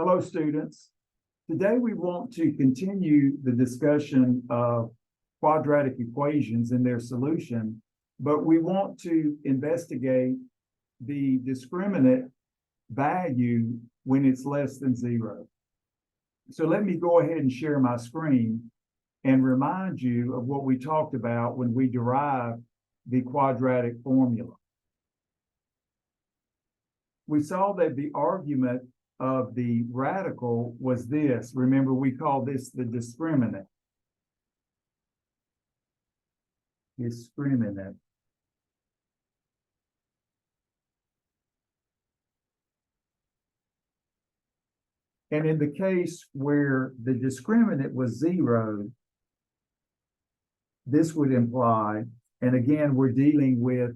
Hello, students. Today we want to continue the discussion of quadratic equations and their solution, but we want to investigate the discriminant value when it's less than 0. So let me go ahead and share my screen and remind you of what we talked about when we derived the quadratic formula. We saw that the argument of the radical was this. Remember, we call this the discriminant. Discriminant. And in the case where the discriminant was 0, this would imply, and again, we're dealing with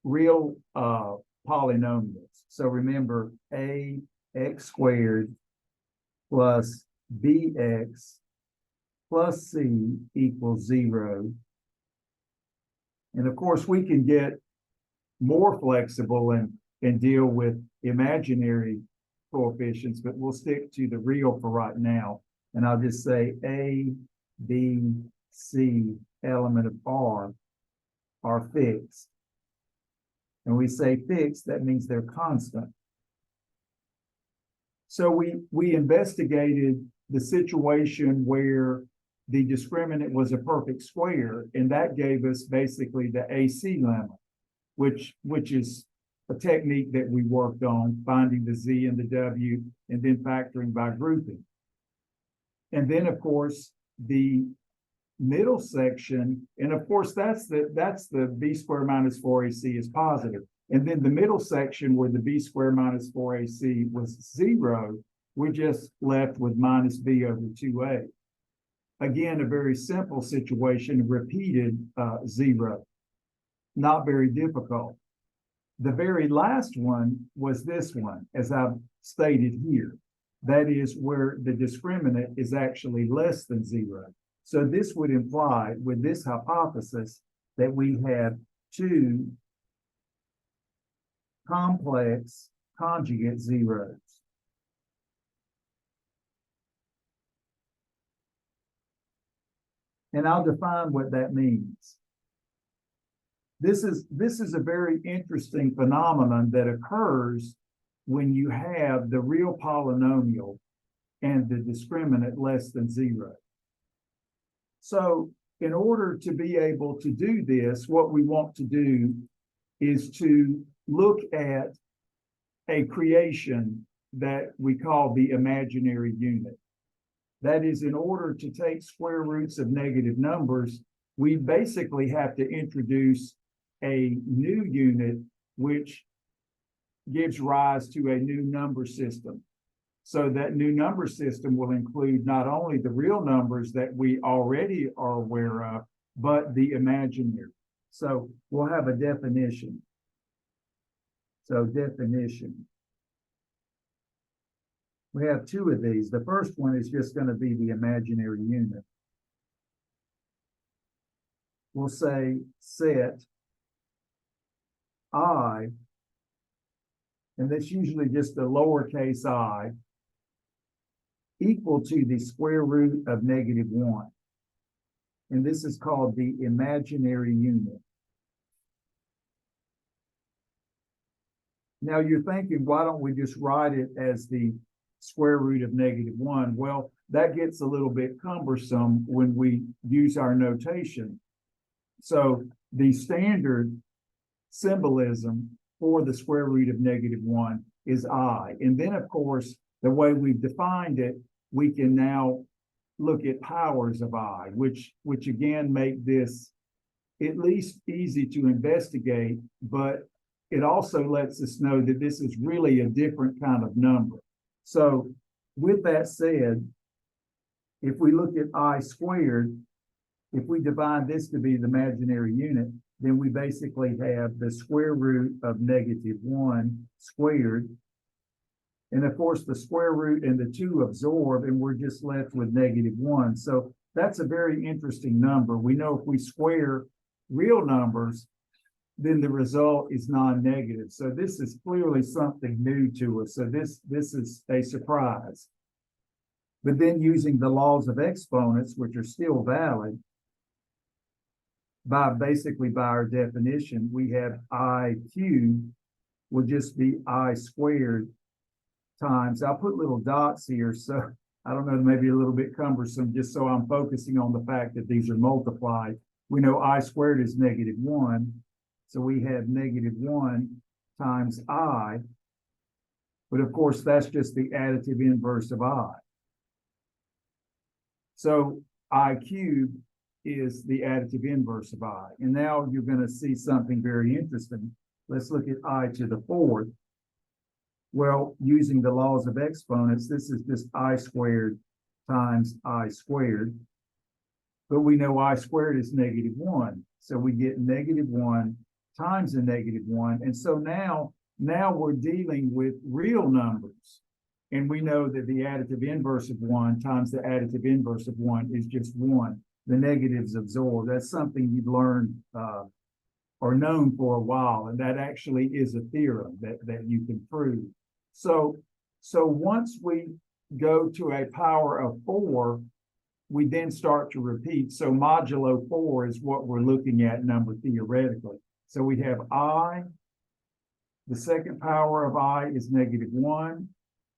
real polynomials. So remember, ax squared plus bx plus c equals 0. And of course, we can get more flexible and deal with imaginary coefficients, but we'll stick to the real for right now. And I'll just say a, b, c element of r are fixed. And we say fixed, that means they're constant. So we investigated the situation where the discriminant was a perfect square, and that gave us basically the AC lemma, which is a technique that we worked on, finding the z and the w, and then factoring by grouping. And then, of course, the middle section, and of course that's the b squared minus 4ac is positive. And then the middle section where the b squared minus 4ac was 0, we're just left with minus b over 2a. Again, a very simple situation, repeated 0. Not very difficult. The very last one was this one, as I've stated here. That is where the discriminant is actually less than 0. So this would imply, with this hypothesis, that we have two complex conjugate zeros. And I'll define what that means. This is a very interesting phenomenon that occurs when you have the real polynomial and the discriminant less than 0. So in order to be able to do this, what we want to do is to look at a creation that we call the imaginary unit. That is, in order to take square roots of negative numbers, we basically have to introduce a new unit which gives rise to a new number system. So that new number system will include not only the real numbers that we already are aware of, but the imaginary. So we'll have a definition. So definition. We have two of these. The first one is just going to be the imaginary unit. We'll say set I, and that's usually just a lowercase I, equal to the square root of -1. And this is called the imaginary unit. Now you're thinking, why don't we just write it as the square root of -1? Well, that gets a little bit cumbersome when we use our notation. So the standard symbolism for the square root of -1 is I. And then, of course, the way we've defined it, we can now look at powers of I, which again make this at least easy to investigate, but it also lets us know that this is really a different kind of number. So with that said, if we look at I squared, if we divide this to be the imaginary unit, then we basically have the square root of -1 squared. And of course, the square root and the 2 absorb, and we're just left with -1. So that's a very interesting number. We know if we square real numbers, then the result is non-negative. So this is clearly something new to us. So this is a surprise. But then using the laws of exponents, which are still valid, basically by our definition, we have I cubed will just be I squared times, I'll put little dots here, so I don't know, maybe a little bit cumbersome, just so I'm focusing on the fact that these are multiplied. We know I squared is -1, so we have -1 times I, but of course that's just the additive inverse of I. So I cubed is the additive inverse of I. And now you're going to see something very interesting. Let's look at I to the 4th. Well, using the laws of exponents, this is just I squared times I squared. But we know I squared is -1. So we get -1 times a -1. And so now we're dealing with real numbers. And we know that the additive inverse of 1 times the additive inverse of 1 is just 1. The negatives absorb. That's something you've learned or known for a while, and that actually is a theorem that you can prove. So once we go to a power of 4, we then start to repeat. So modulo 4 is what we're looking at number theoretically. So we have I, the second power of I is -1,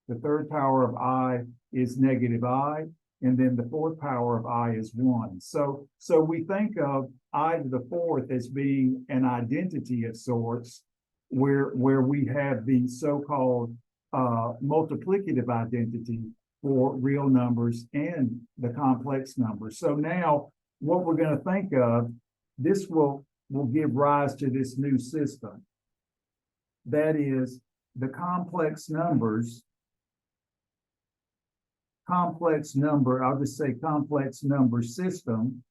the third power of I is -I, and then the fourth power of I is 1. So we think of I to the 4th as being an identity of sorts, where we have the so-called multiplicative identity for real numbers and the complex numbers. So now what we're going to think of, this will give rise to this new system. That is, the complex number, I'll just say complex number system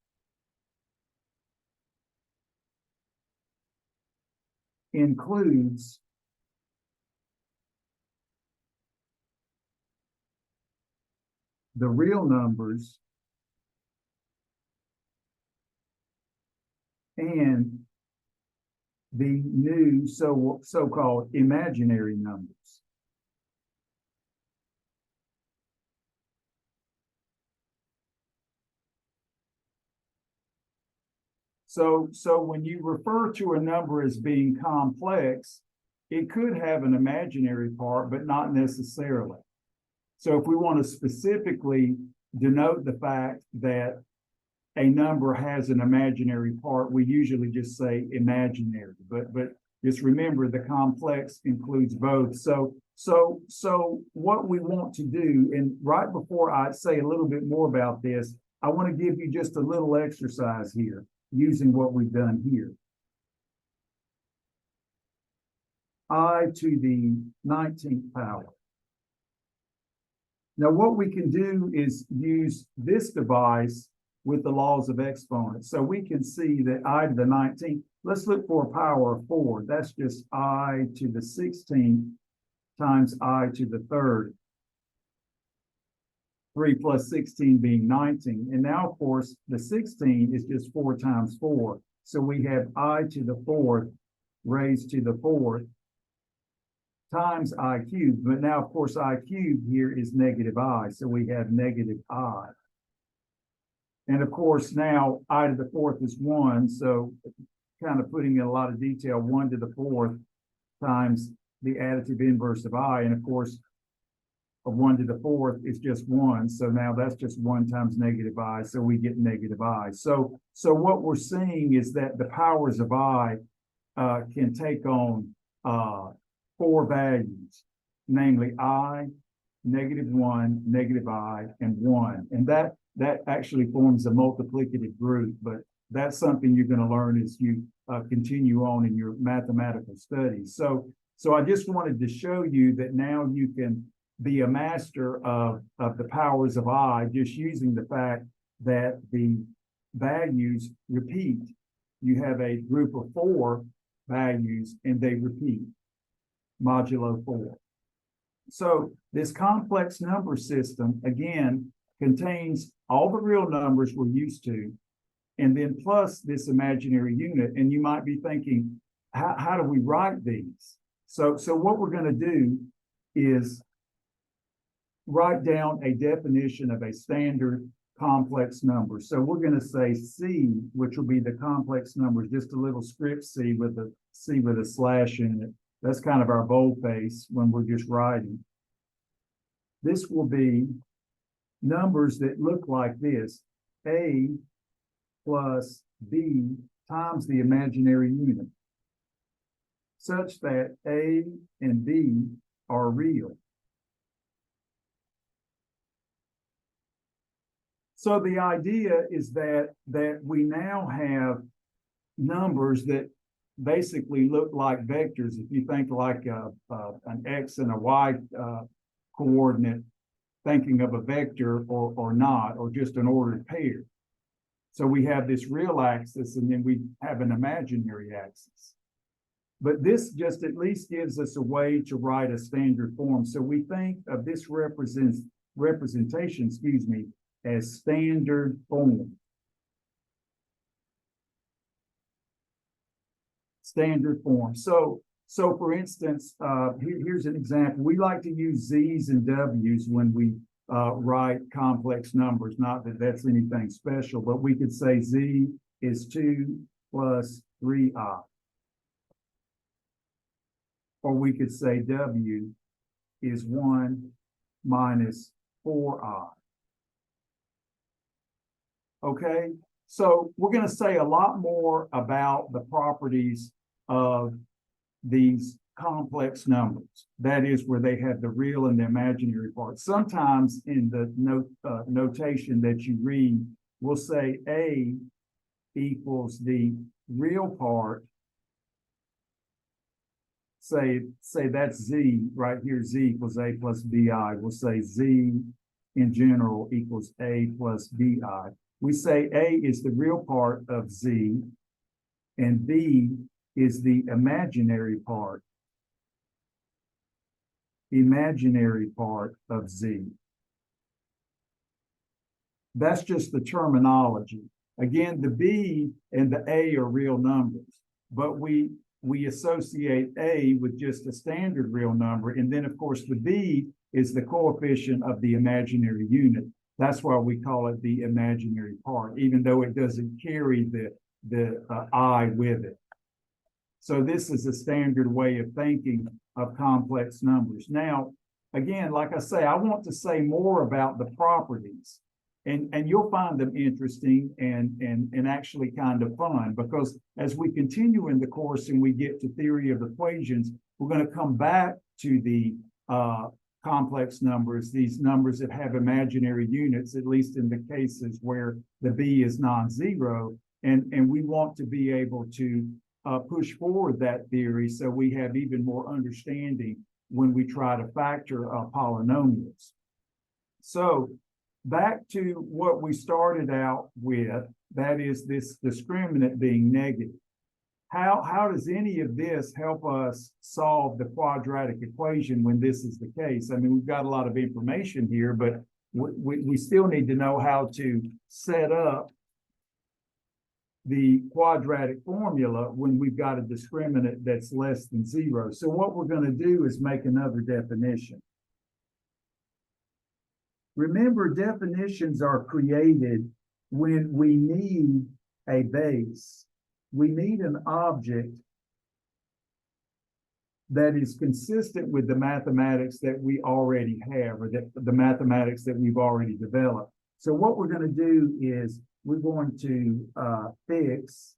includes the real numbers and the new so-called imaginary numbers. So when you refer to a number as being complex, it could have an imaginary part, but not necessarily. So if we want to specifically denote the fact that a number has an imaginary part, we usually just say imaginary. But just remember, the complex includes both. So what we want to do, and right before I say a little bit more about this, I want to give you just a little exercise here using what we've done here. I to the 19th power. Now, what we can do is use this device with the laws of exponents. So we can see that I to the 19th, let's look for a power of 4. That's just I to the 16th times I to the 3rd. 3 plus 16 being 19. And now, of course, the 16 is just 4 times 4. So we have I to the 4th raised to the 4th times I cubed. But now, of course, I cubed here is -I. So we have -I. And of course, now I to the 4th is 1. So kind of putting in a lot of detail, 1 to the 4th times the additive inverse of I. And of course, of 1 to the 4th is just 1. So now that's just 1 times -I. So we get -I. So what we're seeing is that the powers of I can take on 4 values, namely I, -1, -I, and 1. And that actually forms a multiplicative group, but that's something you're going to learn as you continue on in your mathematical studies. So I just wanted to show you that now you can be a master of the powers of I just using the fact that the values repeat. You have a group of 4 values and they repeat, modulo 4. So this complex number system, again, contains all the real numbers we're used to, and then plus this imaginary unit. And you might be thinking, how do we write these? So what we're going to do is write down a definition of a standard complex number. So we're going to say C, which will be the complex numbers, just a little script C with a slash in it. That's kind of our boldface when we're just writing. This will be numbers that look like this: A plus B times the imaginary unit, such that A and B are real. So the idea is that we now have numbers that basically look like vectors. If you think like an X and a Y coordinate, thinking of a vector or not, or just an ordered pair. So we have this real axis, and then we have an imaginary axis. But this just at least gives us a way to write a standard form. So we think of this representation, as standard form. Standard form. So for instance, here's an example. We like to use Z's and W's when we write complex numbers. Not that that's anything special, but we could say Z is 2 plus 3i. Or we could say W is 1 minus 4i. Okay, so we're going to say a lot more about the properties of these complex numbers. That is, where they have the real and the imaginary part. Sometimes in the notation that you read, we'll say A equals the real part. Say that's Z right here. Z equals A plus BI. We'll say Z in general equals A plus BI. We say A is the real part of Z, and B is the imaginary part of Z. That's just the terminology. Again, the B and the A are real numbers, but we associate A with just a standard real number, and then of course the B is the coefficient of the imaginary unit. That's why we call it the imaginary part, even though it doesn't carry the I with it. So this is a standard way of thinking of complex numbers. Now, again, like I say, I want to say more about the properties, and you'll find them interesting and actually kind of fun, because as we continue in the course and we get to theory of equations, we're going to come back to the complex numbers, these numbers that have imaginary units, at least in the cases where the B is non-zero, and we want to be able to push forward that theory so we have even more understanding when we try to factor polynomials. So back to what we started out with, that is this discriminant being negative. How does any of this help us solve the quadratic equation when this is the case? I mean, we've got a lot of information here, but we still need to know how to set up the quadratic formula when we've got a discriminant that's less than 0. So what we're going to do is make another definition. Remember, definitions are created when we need a base. We need an object that is consistent with the mathematics that we already have, or the mathematics that we've already developed. So what we're going to do is we're going to fix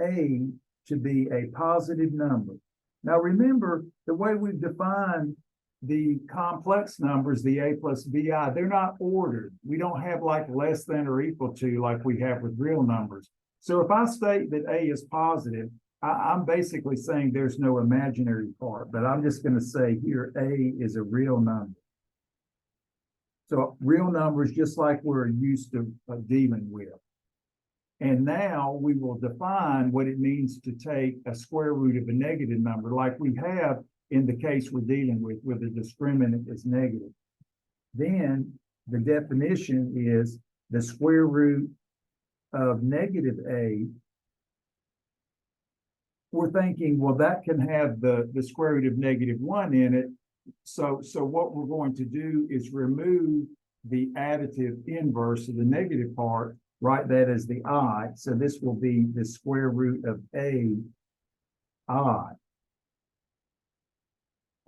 A to be a positive number. Now remember, the way we've defined the complex numbers, the A plus BI, they're not ordered. We don't have like less than or equal to like we have with real numbers. So if I state that A is positive, I'm basically saying there's no imaginary part, but I'm just going to say here A is a real number. So real numbers, just like we're used to dealing with. And now we will define what it means to take a square root of a negative number, like we have in the case we're dealing with, where the discriminant is negative. Then the definition is the square root of negative A we're thinking, well, that can have the square root of -1 in it. So what we're going to do is remove the additive inverse of the negative part, write that as the I. So this will be the square root of I.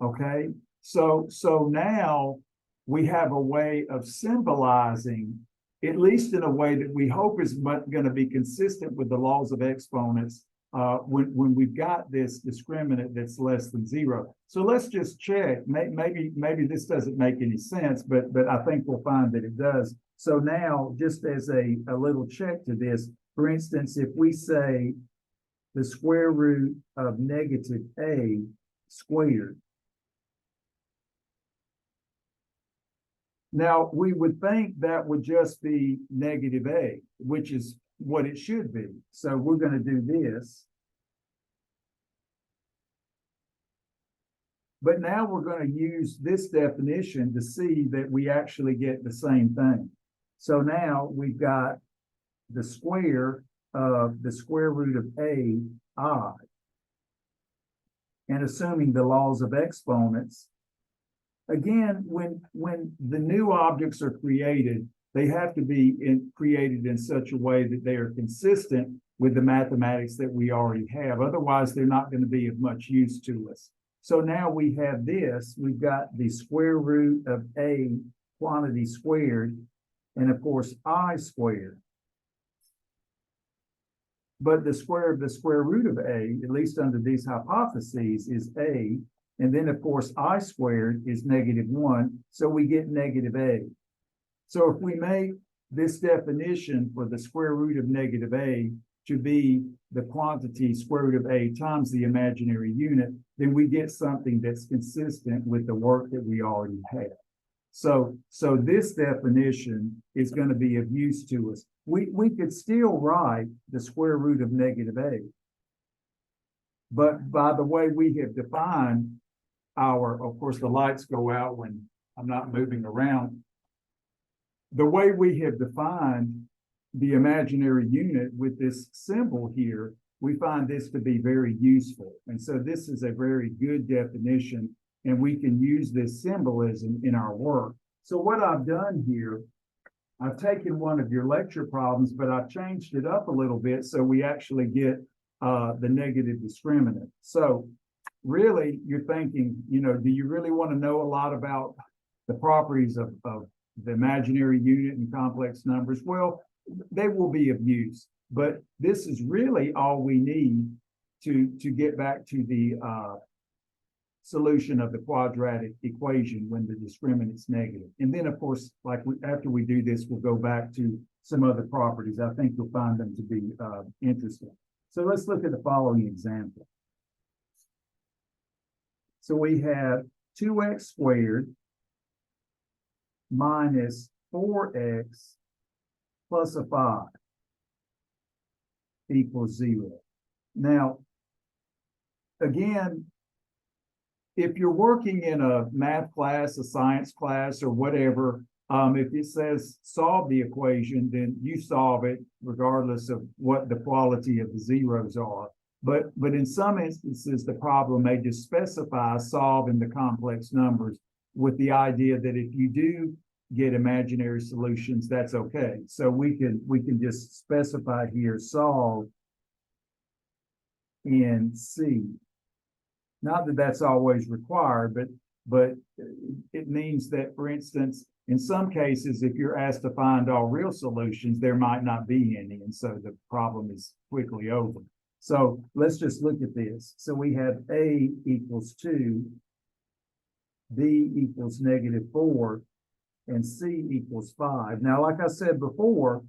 Okay, so now we have a way of symbolizing, at least in a way that we hope is going to be consistent with the laws of exponents when we've got this discriminant that's less than 0. So let's just check. Maybe this doesn't make any sense, but I think we'll find that it does. So now, just as a little check to this, for instance, if we say the square root of -a squared, now, we would think that would just be -a, which is what it should be. So we're going to do this. But now we're going to use this definition to see that we actually get the same thing. So now we've got the square of the square root of I. And assuming the laws of exponents, again, when the new objects are created, they have to be created in such a way that they are consistent with the mathematics that we already have. Otherwise, they're not going to be of much use to us. So now we have this. We've got the square root of A quantity squared, and of course, I squared. But the square of the square root of A, at least under these hypotheses, is A. And then, of course, I squared is -1, so we get -a. So if we make this definition for the square root of -a to be the quantity square root of A times the imaginary unit, then we get something that's consistent with the work that we already have. So this definition is going to be of use to us. We could still write the square root of -a, but by the way we have defined of course, the lights go out when I'm not moving around. The way we have defined the imaginary unit with this symbol here, we find this to be very useful. And so this is a very good definition, and we can use this symbolism in our work. So what I've done here, I've taken one of your lecture problems, but I've changed it up a little bit so we actually get the negative discriminant. So really, you're thinking, do you really want to know a lot about the properties of the imaginary unit and complex numbers? Well, they will be of use, but this is really all we need to get back to the solution of the quadratic equation when the discriminant's negative. And then, of course, after we do this, we'll go back to some other properties. I think you'll find them to be interesting. So let's look at the following example. So we have 2x squared minus 4x plus a 5 equals 0. Now, again, if you're working in a math class, a science class, or whatever, if it says solve the equation, then you solve it regardless of what the quality of the zeros are. But in some instances, the problem may just specify solve in the complex numbers with the idea that if you do get imaginary solutions, that's okay. So we can just specify here solve in C. Not that that's always required, but it means that, for instance, in some cases, if you're asked to find all real solutions, there might not be any, and so the problem is quickly over. So let's just look at this. So we have A equals 2, B equals -4, and C equals 5. Now, like I said before,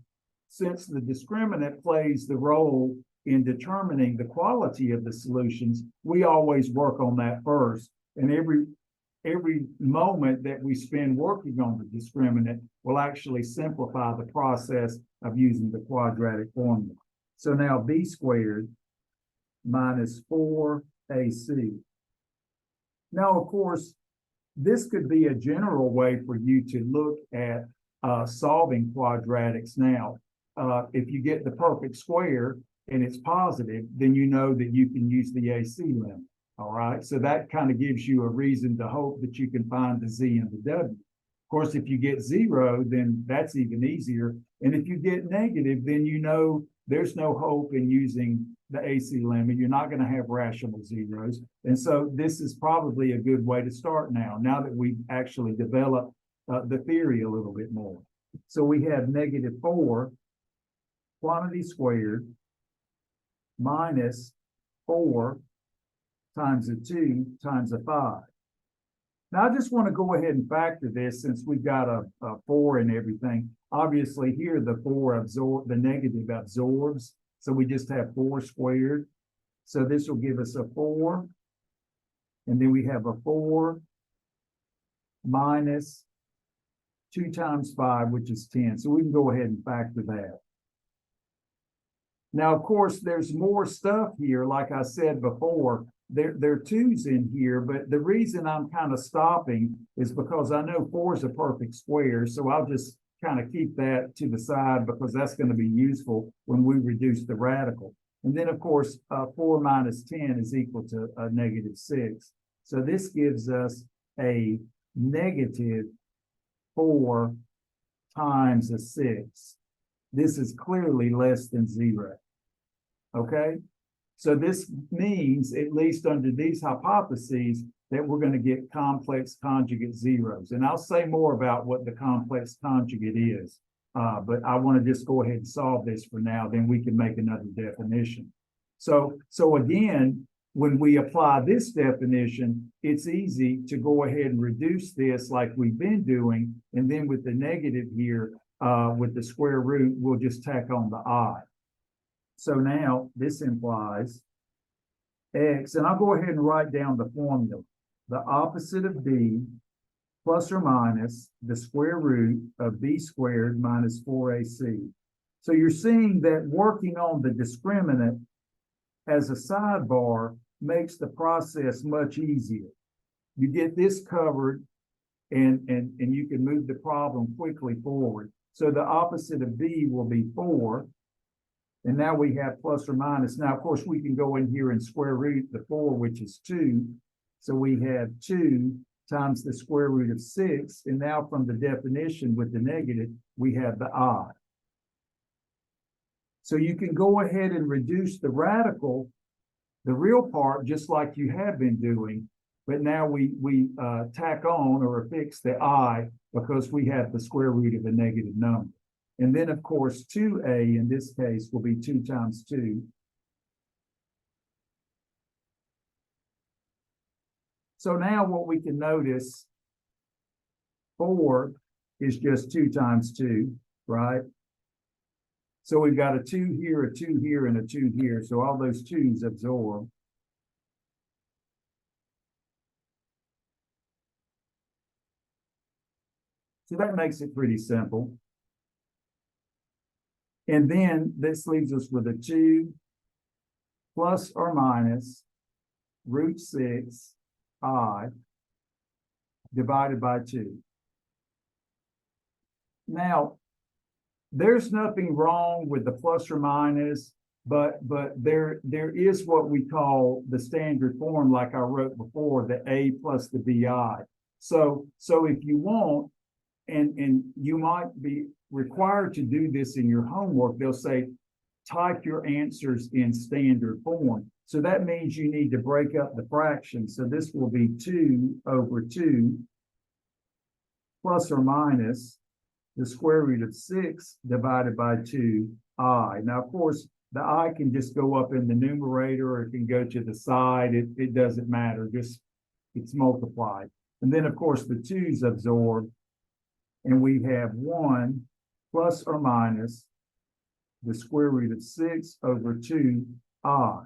since the discriminant plays the role in determining the quality of the solutions, we always work on that first. And every moment that we spend working on the discriminant will actually simplify the process of using the quadratic formula. So now B squared minus 4AC. Now, of course, this could be a general way for you to look at solving quadratics now. If you get the perfect square, and it's positive, then you know that you can use the AC limit. All right. So that kind of gives you a reason to hope that you can find the Z and the W. Of course, if you get 0, then that's even easier. And if you get negative, then you know there's no hope in using the AC limit. You're not going to have rational zeros. And so this is probably a good way to start now that we've actually developed the theory a little bit more. So we have -4 quantity squared minus 4 times a 2 times a 5. Now, I just want to go ahead and factor this since we've got a 4 and everything. Obviously, here the the negative absorbs. So we just have 4 squared. So this will give us a 4. And then we have a 4 minus 2 times 5, which is 10. So we can go ahead and factor that. Now, of course, there's more stuff here. Like I said before, there are 2's in here, but the reason I'm kind of stopping is because I know 4 is a perfect square. So I'll just kind of keep that to the side because that's going to be useful when we reduce the radical. And then, of course, 4 minus 10 is equal to a -6. So this gives us a -4 times a 6. This is clearly less than 0. Okay? So this means, at least under these hypotheses, that we're going to get complex conjugate zeros. And I'll say more about what the complex conjugate is. But I want to just go ahead and solve this for now, then we can make another definition. So again, when we apply this definition, it's easy to go ahead and reduce this like we've been doing. And then with the negative here, with the square root, we'll just tack on the I. So now this implies x, and I'll go ahead and write down the formula. The opposite of b plus or minus the square root of b squared minus 4ac. So you're seeing that working on the discriminant as a sidebar makes the process much easier. You get this covered and you can move the problem quickly forward. So the opposite of b will be 4. And now we have plus or minus. Now, of course, we can go in here and square root the 4, which is 2. So we have 2 times the square root of 6. And now from the definition with the negative, we have the I. So you can go ahead and reduce the radical, the real part, just like you have been doing. But now we tack on or affix the I because we have the square root of a negative number. And then, of course, 2a in this case will be 2 times 2. So now what we can notice, 4 is just 2 times 2, right? So we've got a 2 here, a 2 here, and a 2 here. So all those 2's absorb. So that makes it pretty simple. And then this leaves us with a 2 plus or minus root 6 I divided by 2. Now, there's nothing wrong with the plus or minus, but there is what we call the standard form, like I wrote before, the A plus the BI. So if you want, and you might be required to do this in your homework, they'll say, type your answers in standard form. So that means you need to break up the fraction. So this will be 2 over 2 plus or minus the square root of 6 divided by 2i. Now, of course, the I can just go up in the numerator or it can go to the side. It doesn't matter, just it's multiplied. And then, of course, the 2's absorbed. And we have 1 plus or minus the square root of 6 over 2i.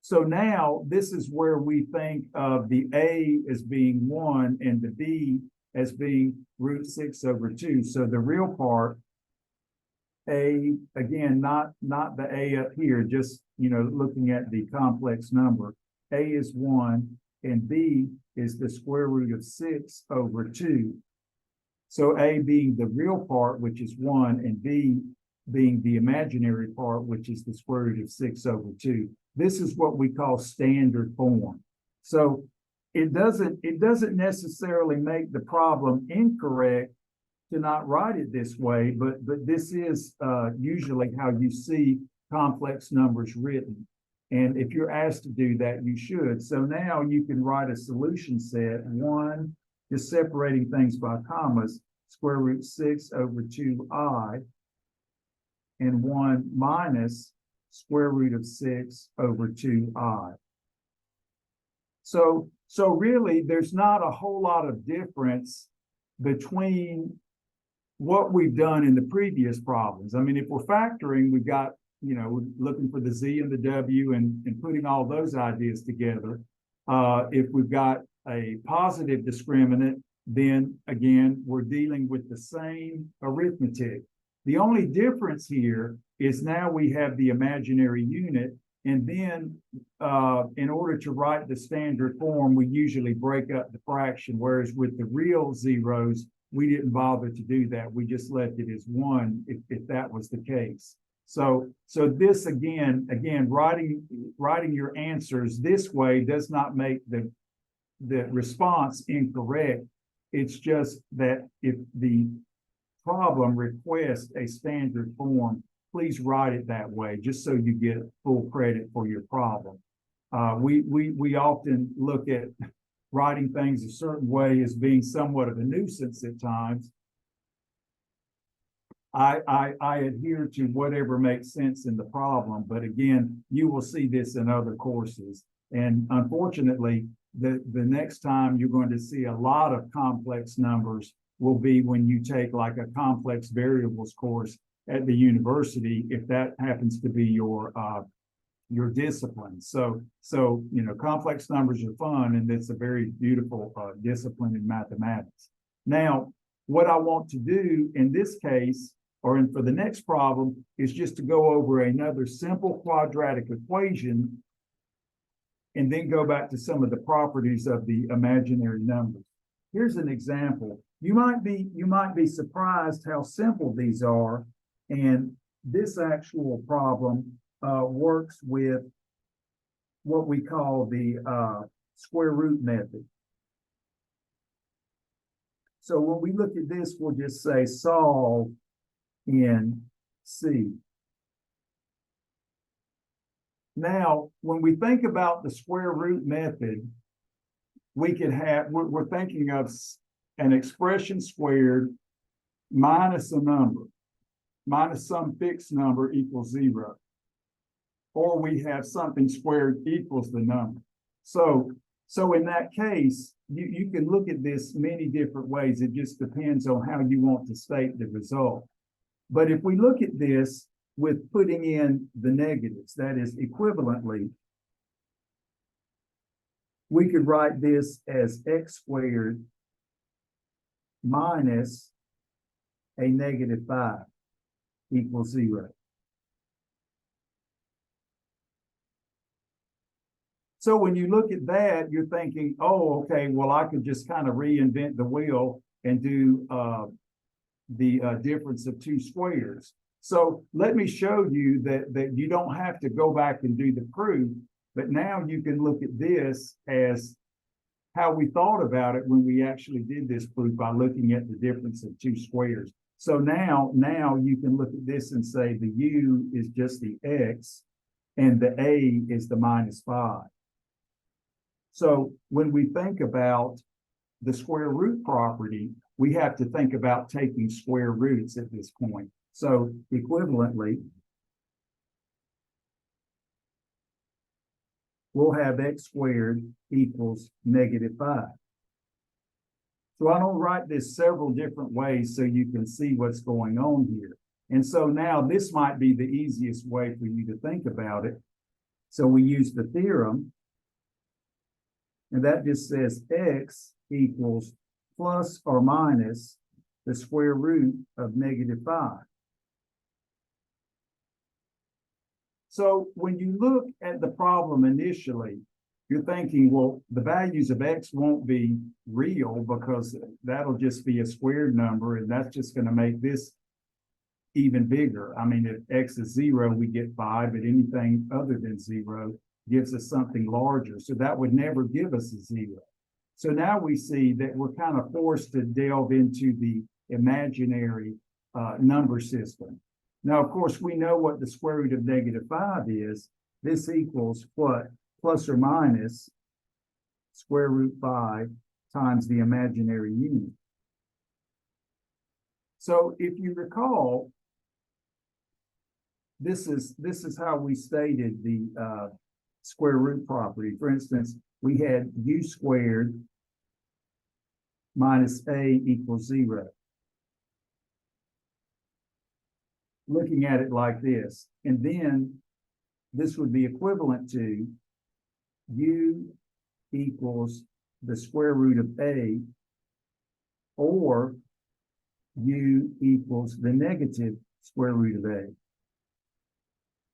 So now this is where we think of the A as being 1 and the B as being root 6 over 2. So the real part, A, again, not the A up here, just, looking at the complex number. A is 1 and B is the square root of 6 over 2. So A being the real part, which is 1, and B being the imaginary part, which is the square root of 6/2. This is what we call standard form. So it doesn't necessarily make the problem incorrect to not write it this way, but this is usually how you see complex numbers written. And if you're asked to do that, you should. So now you can write a solution set, one, just separating things by commas, square root 6/2i, and 1 minus square root of 6/2i. So really, there's not a whole lot of difference between what we've done in the previous problems. I mean, if we're factoring, we've got, we're looking for the z and the w and putting all those ideas together. If we've got a positive discriminant, then again, we're dealing with the same arithmetic. The only difference here is now we have the imaginary unit, and then in order to write the standard form, we usually break up the fraction, whereas with the real zeros, we didn't bother to do that. We just left it as 1 if that was the case. So this again, writing your answers this way does not make the response incorrect. It's just that if the problem requests a standard form, please write it that way, just so you get full credit for your problem. We often look at writing things a certain way as being somewhat of a nuisance at times. I adhere to whatever makes sense in the problem, but again, you will see this in other courses. And unfortunately, the next time you're going to see a lot of complex numbers will be when you take like a complex variables course at the university, if that happens to be your discipline. So complex numbers are fun, and it's a very beautiful discipline in mathematics. Now, what I want to do in this case, or for the next problem, is just to go over another simple quadratic equation and then go back to some of the properties of the imaginary numbers. Here's an example. You might be surprised how simple these are, and this actual problem works with what we call the square root method. So when we look at this, we'll just say solve in C. Now, when we think about the square root method, we could have, we're thinking of an expression squared minus a number, minus some fixed number equals 0. Or we have something squared equals the number. So in that case, you can look at this many different ways. It just depends on how you want to state the result. But if we look at this with putting in the negatives, that is equivalently, we could write this as x squared minus a negative 5 equals 0. So when you look at that, you're thinking, oh, okay, well, I could just kind of reinvent the wheel and do the difference of two squares. So let me show you that you don't have to go back and do the proof, but now you can look at this as how we thought about it when we actually did this proof by looking at the difference of two squares. So now you can look at this and say the u is just the x and the a is the minus 5. So when we think about the square root property, we have to think about taking square roots at this point. So equivalently, we'll have x squared equals negative 5. So I'm going to write this several different ways so you can see what's going on here. And so now this might be the easiest way for you to think about it. So we use the theorem, and that just says x equals plus or minus the square root of negative 5. So when you look at the problem initially, you're thinking, well, the values of x won't be real because that'll just be a squared number, and that's just going to make this even bigger. I mean, if x is 0, we get 5, but anything other than 0 gives us something larger. So that would never give us a 0. So now we see that we're kind of forced to delve into the imaginary number system. Now, of course, we know what the square root of -5 is. This equals what? Plus or minus square root 5 times the imaginary unit. So if you recall, this is how we stated the square root property. For instance, we had u squared minus a equals 0. Looking at it like this, and then this would be equivalent to u equals the square root of a, or u equals the negative square root of a.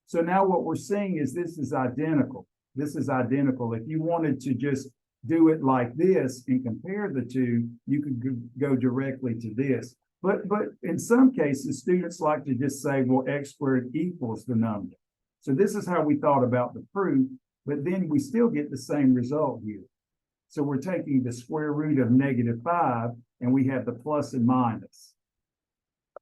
So now what we're seeing is this is identical. This is identical. If you wanted to just do it like this and compare the two, you could go directly to this. But in some cases, students like to just say, well, x squared equals the number. So this is how we thought about the proof, but then we still get the same result here. So we're taking the square root of -5, and we have the plus and minus.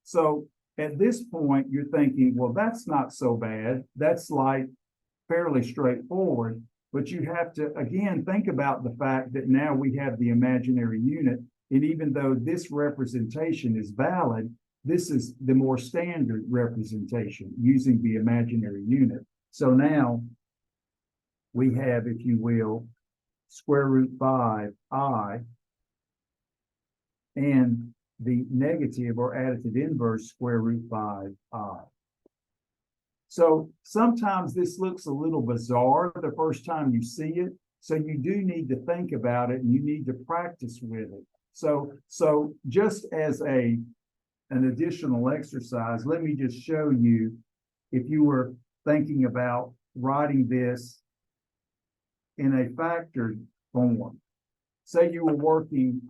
So at this point, you're thinking, well, that's not so bad. That's like fairly straightforward, but you have to, again, think about the fact that now we have the imaginary unit. And even though this representation is valid, this is the more standard representation using the imaginary unit. So now we have, if you will, square root 5i and the negative or additive inverse square root 5i. So sometimes this looks a little bizarre the first time you see it. So you do need to think about it and you need to practice with it. So just as an additional exercise, let me just show you, if you were thinking about writing this in a factored form. Say you were working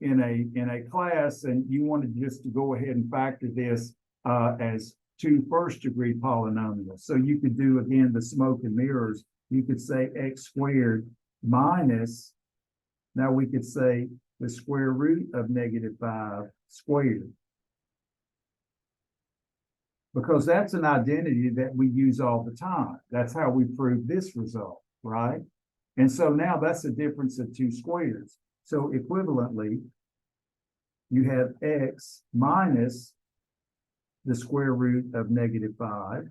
in a class and you wanted just to go ahead and factor this as 2 first-degree polynomials. So you could do, again, the smoke and mirrors. You could say x squared minus, now we could say the square root of -5 squared. Because that's an identity that we use all the time. That's how we prove this result, right? And so now that's a difference of 2 squares. So equivalently, you have x minus the square root of -5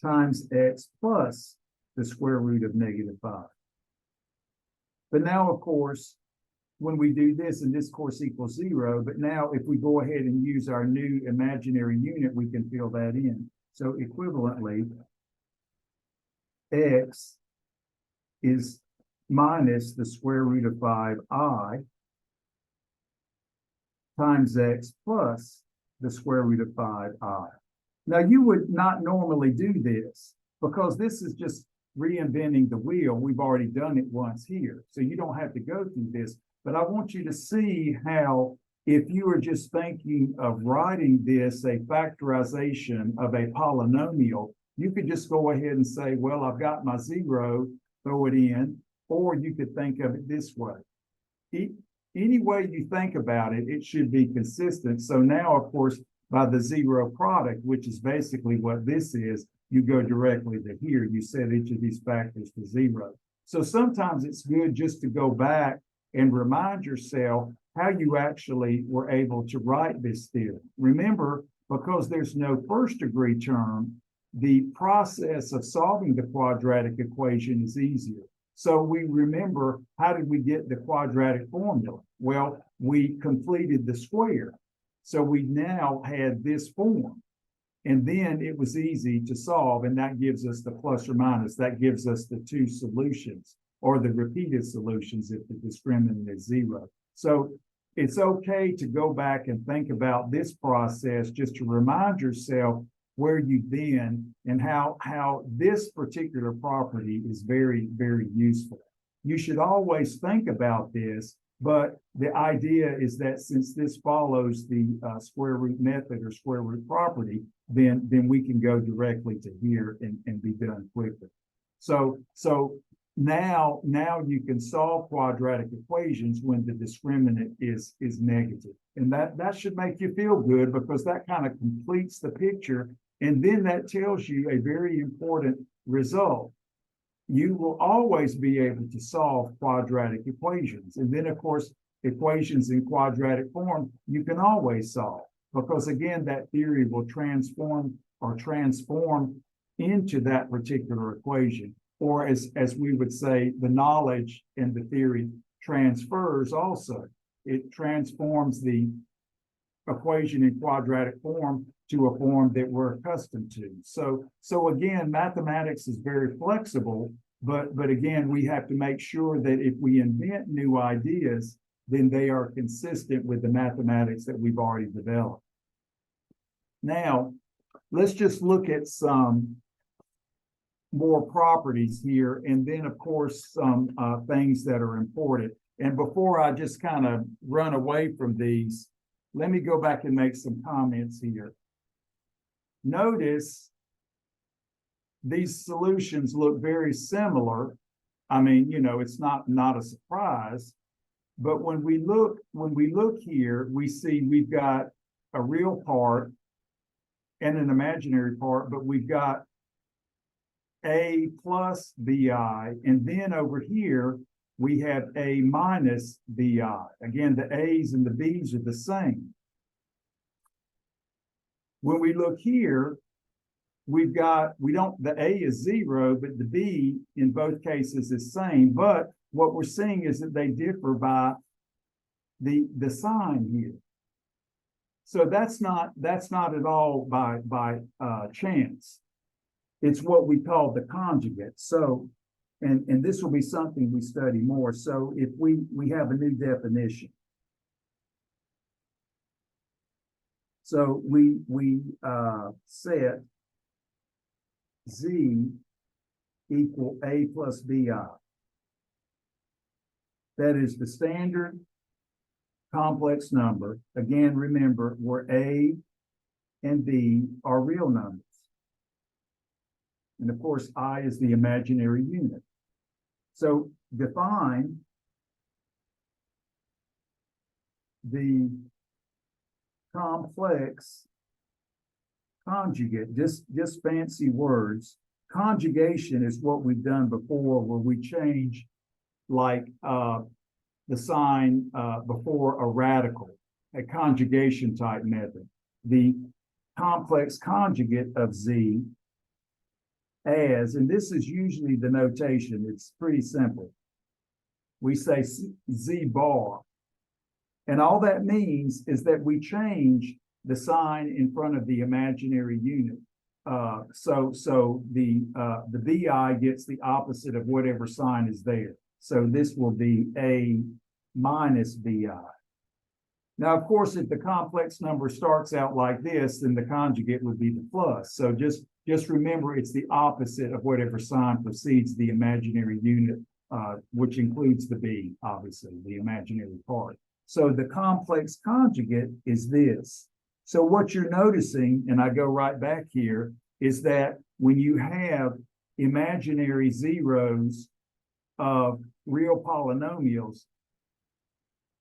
times x plus the square root of -5. But now, of course, when we do this, and this course equals 0, but now if we go ahead and use our new imaginary unit, we can fill that in. So equivalently, x is minus the square root of 5i times x plus the square root of 5i. Now, you would not normally do this because this is just reinventing the wheel. We've already done it once here, so you don't have to go through this. But I want you to see how, if you are just thinking of writing this, a factorization of a polynomial, you could just go ahead and say, well, I've got my 0, throw it in, or you could think of it this way. Any way you think about it, it should be consistent. So now, of course, by the 0 product, which is basically what this is, you go directly to here. You set each of these factors to 0. So sometimes it's good just to go back and remind yourself how you actually were able to write this theorem. Remember, because there's no first degree term, the process of solving the quadratic equation is easier. So we remember, how did we get the quadratic formula? Well, we completed the square. So we now had this form. And then it was easy to solve, and that gives us the plus or minus. That gives us the 2 solutions, or the repeated solutions if the discriminant is 0. So it's okay to go back and think about this process just to remind yourself where you've been and how this particular property is very, very useful. You should always think about this But the idea is that since this follows the square root method or square root property, then we can go directly to here and be done quickly. So now you can solve quadratic equations when the discriminant is negative. And that should make you feel good, because that kind of completes the picture. And then that tells you a very important result. You will always be able to solve quadratic equations. And then, of course, equations in quadratic form, you can always solve, because again, that theory will transform into that particular equation. Or as we would say, the knowledge and the theory transfers also. It transforms the equation in quadratic form to a form that we're accustomed to. So again, mathematics is very flexible, but again, we have to make sure that if we invent new ideas, then they are consistent with the mathematics that we've already developed. Now, let's just look at some more properties here, and then of course some things that are important. And before I just kind of run away from these, let me go back and make some comments here. Notice these solutions look very similar. I mean, you know, it's not a surprise, but when we look here, we see we've got a real part and an imaginary part, but we've got A plus BI, and then over here we have A minus BI. Again, the A's and the B's are the same. When we look here, the A is 0, but the B in both cases is same. But what we're seeing is that they differ by the sign here. So that's not at all by chance. It's what we call the conjugate. So, and this will be something we study more. So if we have a new definition. So we set Z equal A plus BI. That is the standard complex number. Again, remember, where A and B are real numbers. And of course, I is the imaginary unit. So define the complex conjugate, just fancy words. Conjugation is what we've done before, where we change like the sign before a radical, a conjugation type method. The complex conjugate of Z as, and this is usually the notation, it's pretty simple. We say Z bar. And all that means is that we change the sign in front of the imaginary unit. So the BI gets the opposite of whatever sign is there. So this will be A minus BI. Now, of course, if the complex number starts out like this, then the conjugate would be the plus. So just remember, it's the opposite of whatever sign precedes the imaginary unit, which includes the B, obviously, the imaginary part. So the complex conjugate is this. So what you're noticing, and I go right back here, is that when you have imaginary zeros of real polynomials,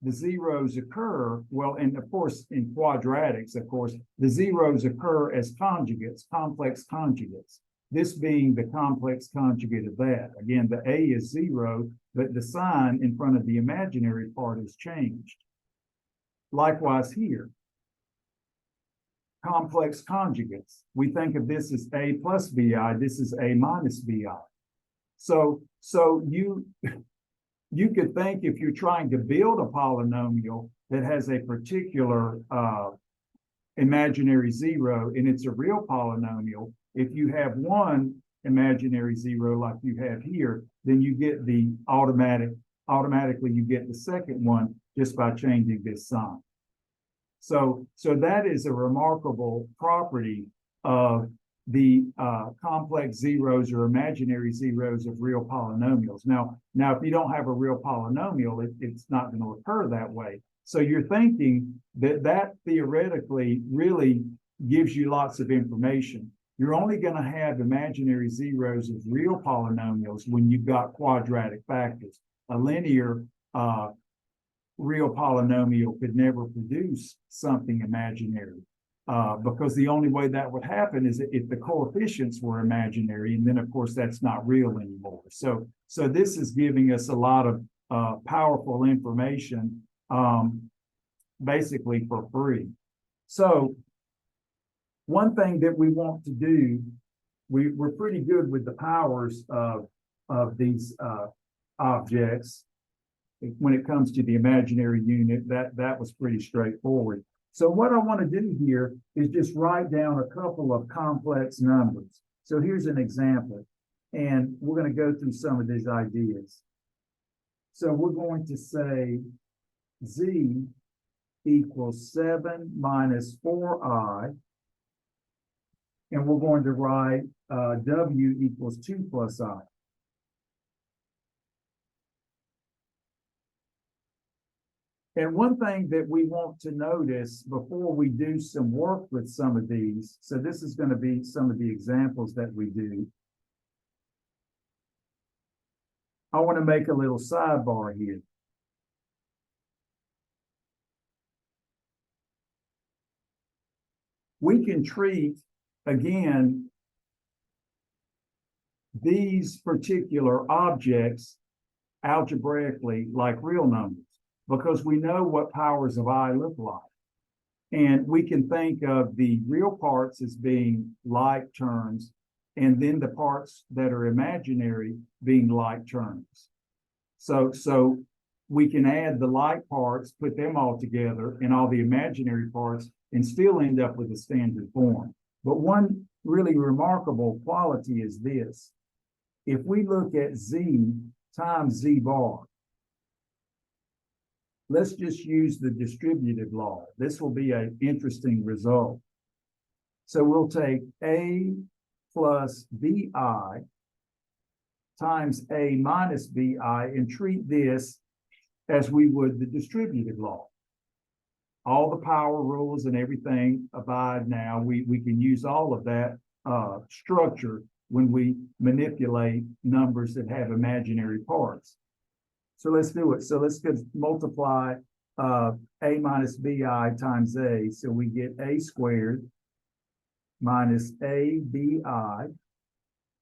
the zeros occur, well, and of course, in quadratics, of course, the zeros occur as conjugates, complex conjugates. This being the complex conjugate of that. Again, the A is 0, but the sign in front of the imaginary part is changed. Likewise here, complex conjugates. We think of this as A plus BI, this is A minus BI. So you could think, if you're trying to build a polynomial that has a particular imaginary zero and it's a real polynomial, if you have one imaginary zero like you have here, then you get the automatically you get the second one just by changing this sign. So that is a remarkable property of the complex zeros or imaginary zeros of real polynomials. Now, if you don't have a real polynomial, it's not going to occur that way. So you're thinking that theoretically really gives you lots of information. You're only going to have imaginary zeros of real polynomials when you've got quadratic factors. A linear real polynomial could never produce something imaginary. Because the only way that would happen is if the coefficients were imaginary, and then of course that's not real anymore. So this is giving us a lot of powerful information, basically for free. So one thing that we want to do, we're pretty good with the powers of these objects. When it comes to the imaginary unit, that was pretty straightforward. So what I want to do here is just write down a couple of complex numbers. So here's an example, and we're going to go through some of these ideas. So we're going to say z equals 7 minus 4i, and we're going to write w equals 2 plus I. And one thing that we want to notice before we do some work with some of these, so this is going to be some of the examples that we do. I want to make a little sidebar here. We can treat, again, these particular objects algebraically like real numbers, because we know what powers of I look like. And we can think of the real parts as being like terms, and then the parts that are imaginary being like terms. So we can add the like parts, put them all together, and all the imaginary parts, and still end up with a standard form. But one really remarkable quality is this. If we look at z times z bar, let's just use the distributive law. This will be an interesting result. So we'll take a plus bi times a minus bi and treat this as we would the distributive law. All the power rules and everything abide now. We can use all of that structure when we manipulate numbers that have imaginary parts. So let's do it. So let's multiply a minus bi times a. So we get a squared minus a bi.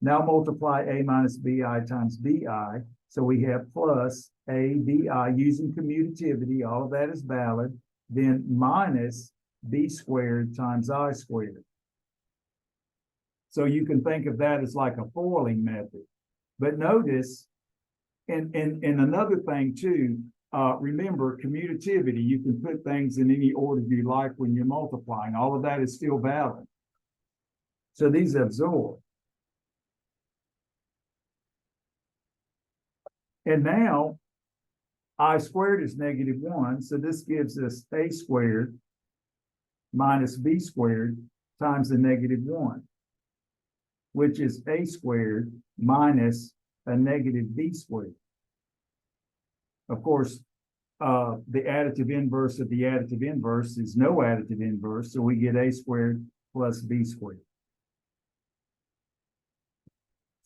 Now multiply a minus bi times bi. So we have plus a bi using commutativity. All of that is valid. Then minus b squared times I squared. So you can think of that as like a foiling method. But notice, and another thing too, remember commutativity. You can put things in any order you like when you're multiplying. All of that is still valid. So these absorb. And now I squared is -1, so this gives us a squared minus b squared times the -1, which is a squared minus a negative b squared. Of course, the additive inverse of the additive inverse is no additive inverse, so we get a squared plus b squared.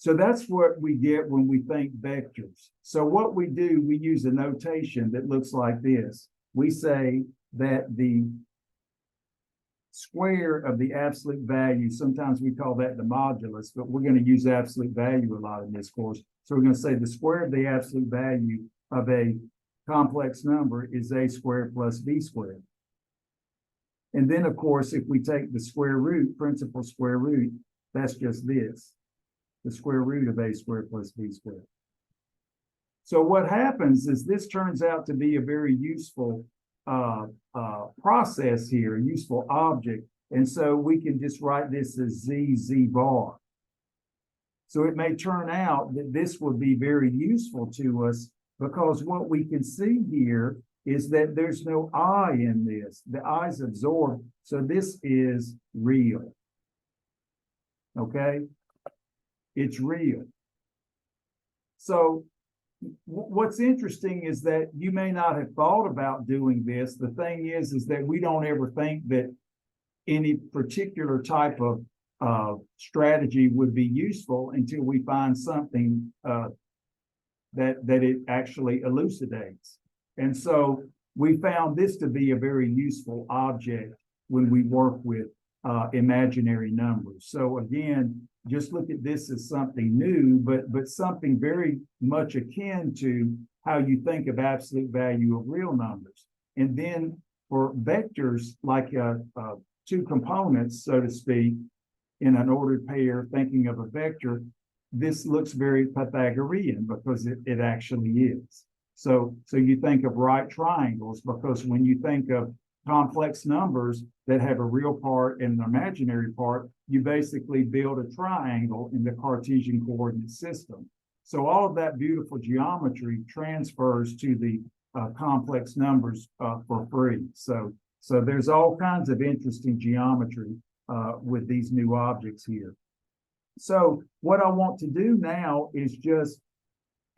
So that's what we get when we think vectors. So what we do, we use a notation that looks like this. We say that the square of the absolute value, sometimes we call that the modulus, but we're going to use absolute value a lot in this course. So we're going to say the square of the absolute value of a complex number is a squared plus b squared. And then, of course, if we take the square root, principal square root, that's just this. The square root of a squared plus b squared. So what happens is this turns out to be a very useful process here, a useful object. And so we can just write this as z bar. So it may turn out that this will be very useful to us because what we can see here is that there's no I in this. The I is absorbed, so this is real. okay? It's real. So what's interesting is that you may not have thought about doing this. The thing is that we don't ever think that any particular type of strategy would be useful until we find something that it actually elucidates. And so we found this to be a very useful object when we work with imaginary numbers. So again, just look at this as something new, but something very much akin to how you think of absolute value of real numbers. And then for vectors, like two components, so to speak, in an ordered pair, thinking of a vector, this looks very Pythagorean because it actually is. So you think of right triangles, because when you think of complex numbers that have a real part and an imaginary part, you basically build a triangle in the Cartesian coordinate system. So all of that beautiful geometry transfers to the complex numbers for free. So there's all kinds of interesting geometry with these new objects here. So what I want to do now is just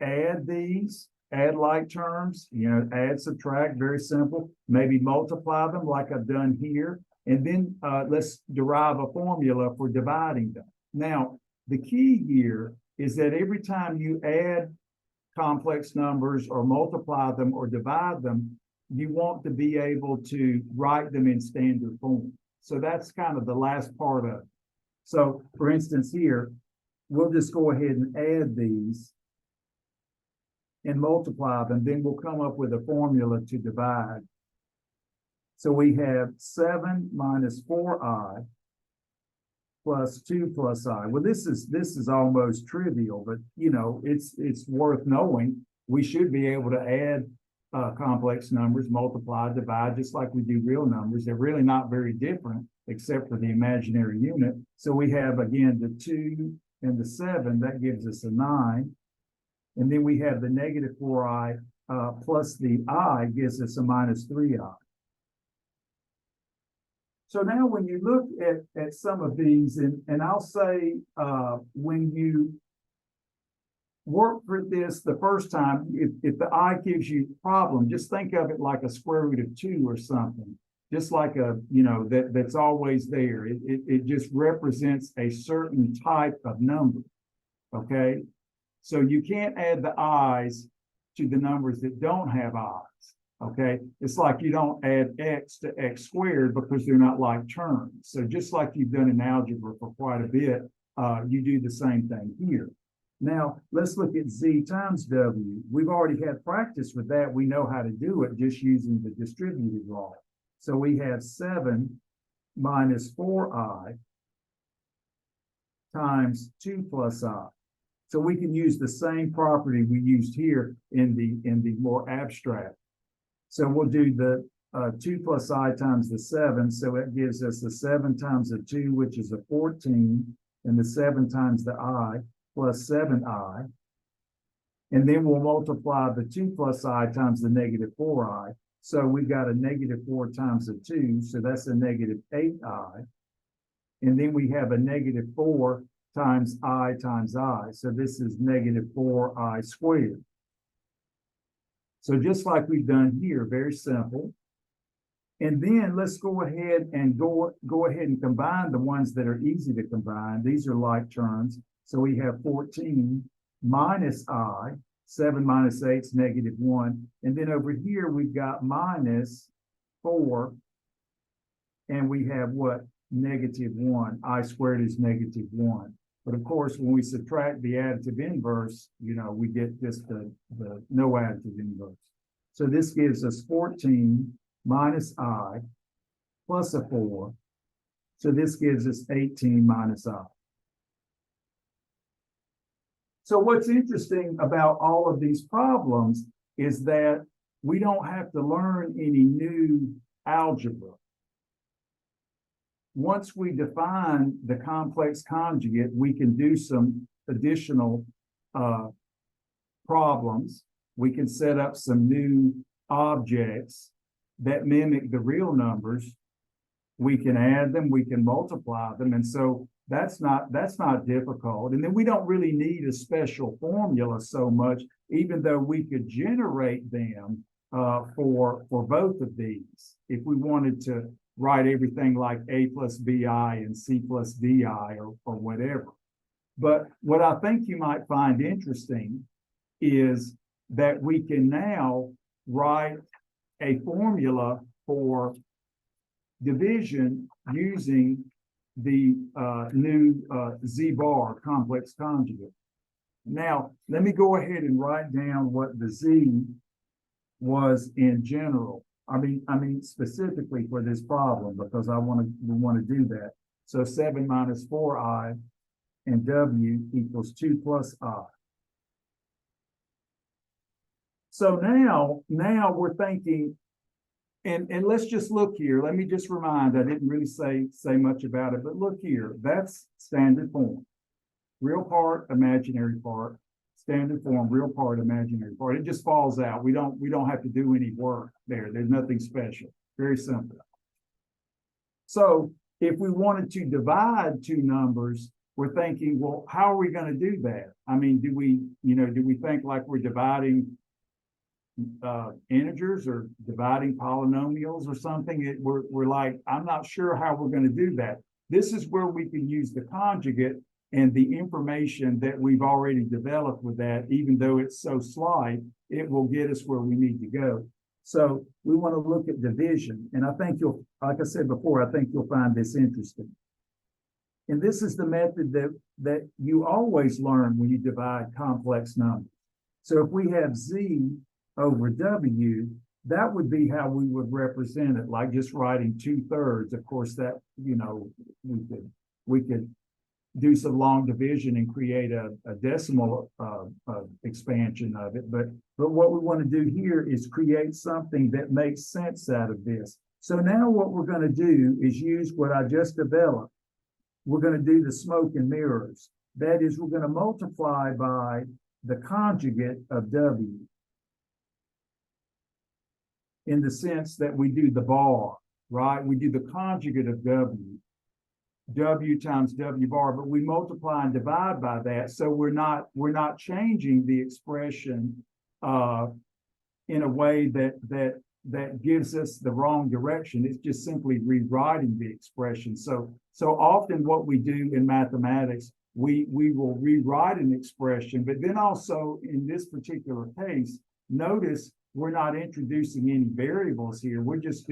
add these, add like terms, add, subtract, very simple, maybe multiply them like I've done here. And then let's derive a formula for dividing them. Now, the key here is that every time you add complex numbers or multiply them or divide them, you want to be able to write them in standard form. So that's kind of the last part of it. So for instance, here, we'll just go ahead and add these and multiply them. Then we'll come up with a formula to divide. So we have 7 minus 4i plus 2 plus I. Well, this is almost trivial, but it's worth knowing. We should be able to add complex numbers, multiply, divide, just like we do real numbers. They're really not very different, except for the imaginary unit. So we have, again, the 2 and the 7, that gives us a 9. And then we have the negative 4i plus the I gives us a minus 3i. So now when you look at some of these, and I'll say when you work with this the first time, if the I gives you a problem, just think of it like a square root of 2 or something, just like that's always there. It just represents a certain type of number, okay? So you can't add the i's to the numbers that don't have i's, okay? It's like you don't add x to x squared because they're not like terms. So just like you've done in algebra for quite a bit, you do the same thing here. Now, let's look at z times w. We've already had practice with that. We know how to do it just using the distributive law. So we have 7 minus 4i times 2 plus I. So we can use the same property we used here in the more abstract. So we'll do the 2 plus I times the 7. So it gives us the 7 times the 2, which is a 14, and the 7 times the I plus 7i. And then we'll multiply the 2 plus I times the negative 4i. So we've got a negative 4 times the 2, so that's a negative 8i. And then we have a negative 4 times I. So this is negative 4i squared. So just like we've done here, very simple. And then let's go ahead and go ahead and combine the ones that are easy to combine. These are like terms. So we have 14 minus I, 7 minus 8 is negative 1. And then over here, we've got minus 4. And we have what? Negative 1. I squared is negative 1. But of course, when we subtract the additive inverse, we get just the no additive inverse. So this gives us 14 minus I plus a 4. So this gives us 18 minus I. So what's interesting about all of these problems is that we don't have to learn any new algebra. Once we define the complex conjugate, we can do some additional problems. We can set up some new objects that mimic the real numbers. We can add them, we can multiply them. And so That's not difficult. And then we don't really need a special formula so much, even though we could generate them for both of these. If we wanted to write everything like A plus BI and C plus DI or whatever. But what I think you might find interesting is that we can now write a formula for division using the new Z-bar complex conjugate. Now, let me go ahead and write down what the Z was in general. I mean specifically for this problem, because we want to do that. So 7 minus 4i and W equals 2 plus I. So now we're thinking, and let's just look here. Let me just remind, I didn't really say much about it, but look here, that's standard form. Real part, imaginary part, standard form, real part, imaginary part. It just falls out. We don't have to do any work there. There's nothing special. Very simple. So if we wanted to divide two numbers, we're thinking, well, how are we going to do that? I mean, do we think like we're dividing integers or dividing polynomials or something? We're like, I'm not sure how we're going to do that. This is where we can use the conjugate and the information that we've already developed with that. Even though it's so slight, it will get us where we need to go. So we want to look at division. And I think like I said before, I think you'll find this interesting. And this is the method that you always learn when you divide complex numbers. So if we have Z over W, that would be how we would represent it, like just writing 2/3. Of course, that, we could do some long division and create a decimal expansion of it. But what we want to do here is create something that makes sense out of this. So now what we're going to do is use what I just developed. We're going to do the smoke and mirrors. That is, we're going to multiply by the conjugate of W, in the sense that we do the bar, right? We do the conjugate of W times W bar, but we multiply and divide by that. So we're not changing the expression in a way that gives us the wrong direction. It's just simply rewriting the expression. So often what we do in mathematics, we will rewrite an expression, but then also in this particular case, notice we're not introducing any variables here. We're just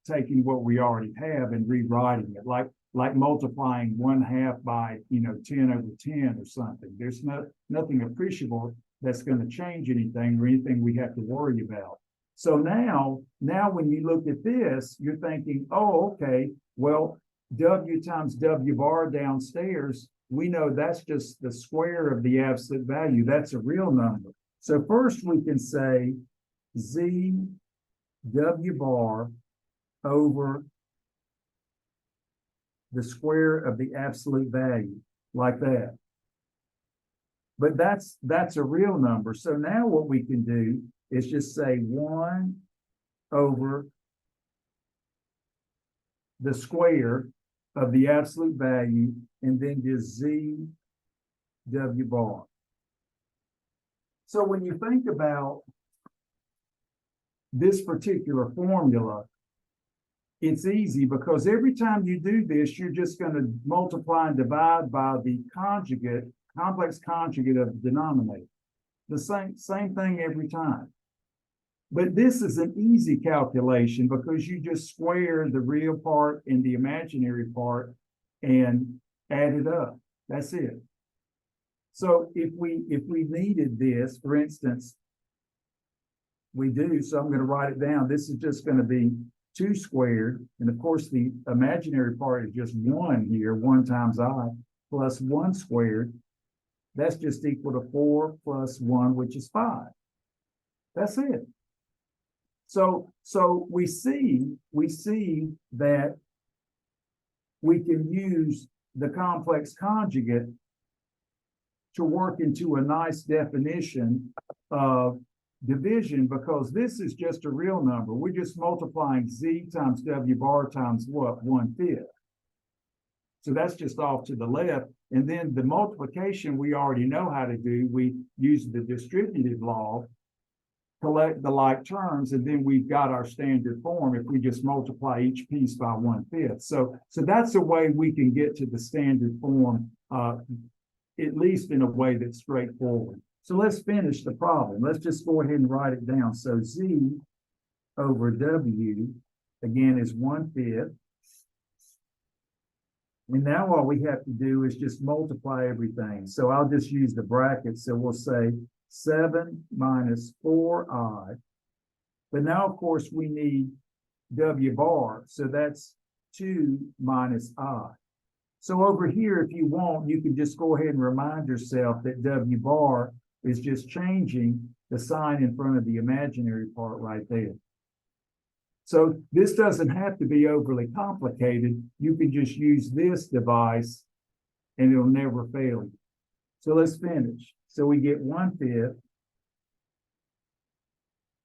taking what we already have and rewriting it, like multiplying 1/2 by 10 over 10 or something. There's nothing appreciable that's going to change anything or anything we have to worry about. So now when you look at this, you're thinking, oh, okay, well, W times W bar downstairs, we know that's just the square of the absolute value. That's a real number. So first we can say Z W bar over the square of the absolute value, like that. But that's a real number. So now what we can do is just say 1 over the square of the absolute value, and then just Z W bar. So when you think about this particular formula, it's easy because every time you do this, you're just going to multiply and divide by the conjugate, complex conjugate of the denominator. The same thing every time. But this is an easy calculation because you just square the real part and the imaginary part and add it up. That's it. So if we needed this, for instance, we do, so I'm going to write it down. This is just going to be 2 squared, and of course the imaginary part is just 1 here, 1 times I, plus 1 squared. That's just equal to 4 plus 1, which is 5. That's it. So we see that we can use the complex conjugate to work into a nice definition of division, because this is just a real number. We're just multiplying Z times W bar times what? 1/5. So that's just off to the left. And then the multiplication we already know how to do. We use the distributive law, collect the like terms, and then we've got our standard form if we just multiply each piece by 1/5. So that's a way we can get to the standard form, at least in a way that's straightforward. So let's finish the problem. Let's just go ahead and write it down. So Z over W, again, is 1/5. And now all we have to do is just multiply everything. So I'll just use the brackets. So we'll say 7 minus 4i. But now, of course, we need W bar. So that's 2 minus I. So over here, if you want, you can just go ahead and remind yourself that W bar is just changing the sign in front of the imaginary part right there. So this doesn't have to be overly complicated. You can just use this device and it'll never fail you. So let's finish. So we get 1/5.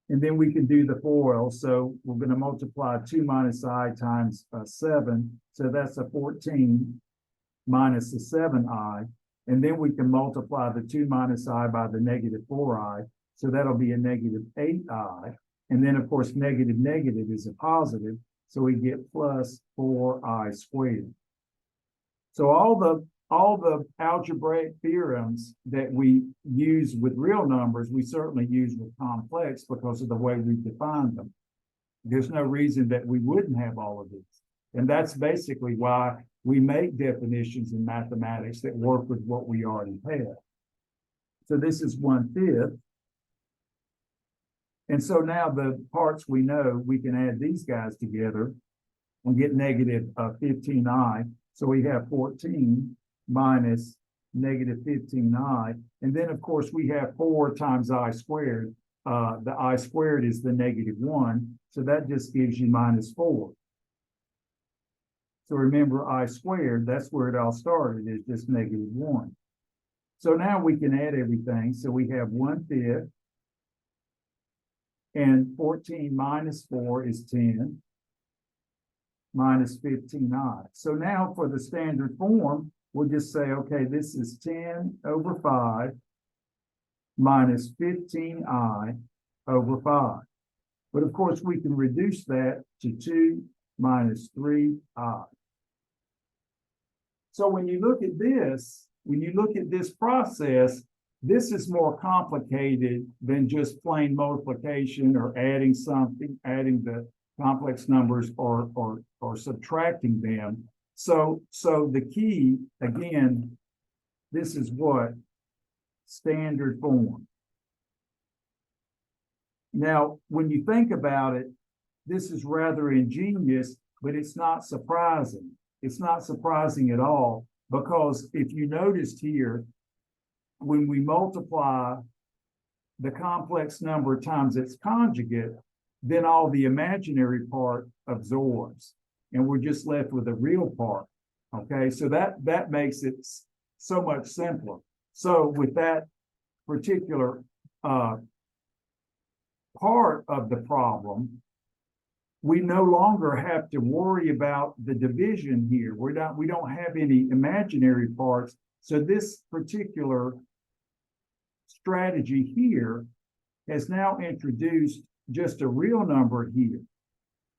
And then we can do the FOIL. So we're going to multiply 2 minus I times 7. So that's a 14 minus the 7i. And then we can multiply the 2 minus I by the negative 4i. So that'll be a negative 8i. And then, of course, negative is a positive. So we get plus 4i squared. So all the algebraic theorems that we use with real numbers, we certainly use with complex because of the way we define them. There's no reason that we wouldn't have all of these. And that's basically why we make definitions in mathematics that work with what we already have. So this is 1/5. And so now the parts we know, we can add these guys together and get negative 15i. So we have 14 minus negative 15i. And then, of course, we have 4 times I squared. The I squared is the negative 1. So that just gives you minus 4. So remember, I squared, that's where it all started, is just negative 1. So now we can add everything. So we have 1/5. And 14 minus 4 is 10 minus 15i. So now for the standard form, we'll just say, okay, this is 10 over 5 minus 15i over 5. But of course, we can reduce that to 2 minus 3i. So when you look at this process, this is more complicated than just plain multiplication or adding something, adding the complex numbers or subtracting them. So the key, again, this is what? Standard form. Now, when you think about it, this is rather ingenious, but it's not surprising. It's not surprising at all, because if you noticed here, when we multiply the complex number times its conjugate, then all the imaginary part absorbs, and we're just left with a real part. Okay, so that makes it so much simpler. So with that particular part of the problem, we no longer have to worry about the division here. We don't have any imaginary parts. So this particular strategy here has now introduced just a real number here.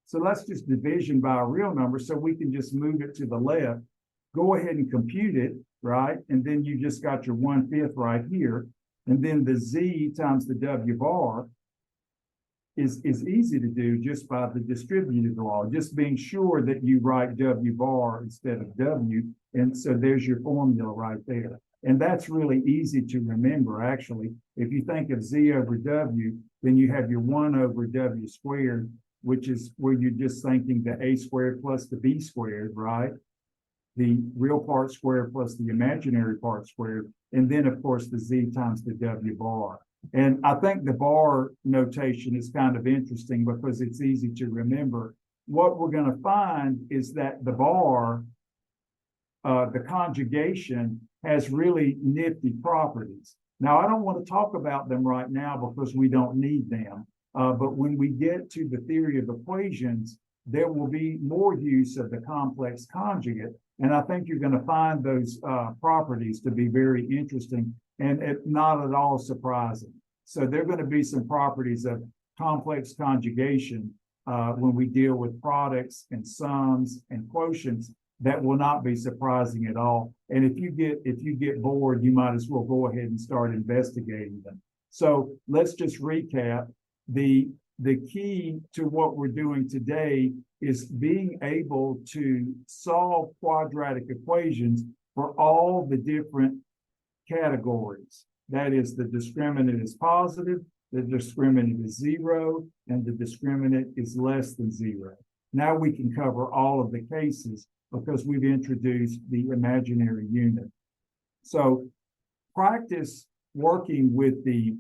So let's just division by a real number, so we can just move it to the left, go ahead and compute it, right? And then you just got your 1/5 right here. And then the Z times the W bar is easy to do just by the distributive law, just being sure that you write W bar instead of W. And so there's your formula right there. And that's really easy to remember, actually. If you think of Z over W, then you have your 1 over W squared, which is where you're just thinking the A squared plus the B squared, right? The real part squared plus the imaginary part squared. And then, of course, the Z times the W bar. And I think the bar notation is kind of interesting because it's easy to remember. What we're going to find is that the bar, the conjugation, has really nifty properties. Now, I don't want to talk about them right now because we don't need them. But when we get to the theory of equations, there will be more use of the complex conjugate. And I think you're going to find those properties to be very interesting and not at all surprising. So there are going to be some properties of complex conjugation when we deal with products and sums and quotients that will not be surprising at all. And if you get bored, you might as well go ahead and start investigating them. So let's just recap. The key to what we're doing today is being able to solve quadratic equations for all the different categories. That is, the discriminant is positive, the discriminant is 0, and the discriminant is less than 0. Now we can cover all of the cases because we've introduced the imaginary unit. So practice working with the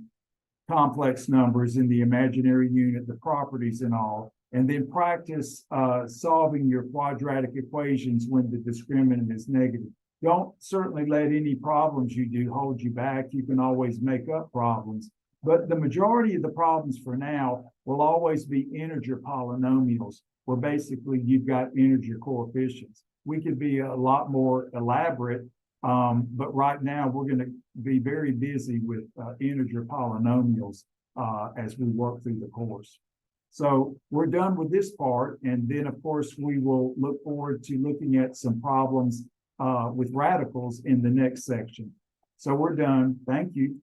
complex numbers in the imaginary unit, the properties and all, and then practice solving your quadratic equations when the discriminant is negative. Don't certainly let any problems you do hold you back. You can always make up problems, but the majority of the problems for now will always be integer polynomials, where basically you've got integer coefficients. We could be a lot more elaborate, but right now we're going to be very busy with integer polynomials as we work through the course. So we're done with this part, and then of course we will look forward to looking at some problems with radicals in the next section. So we're done. Thank you.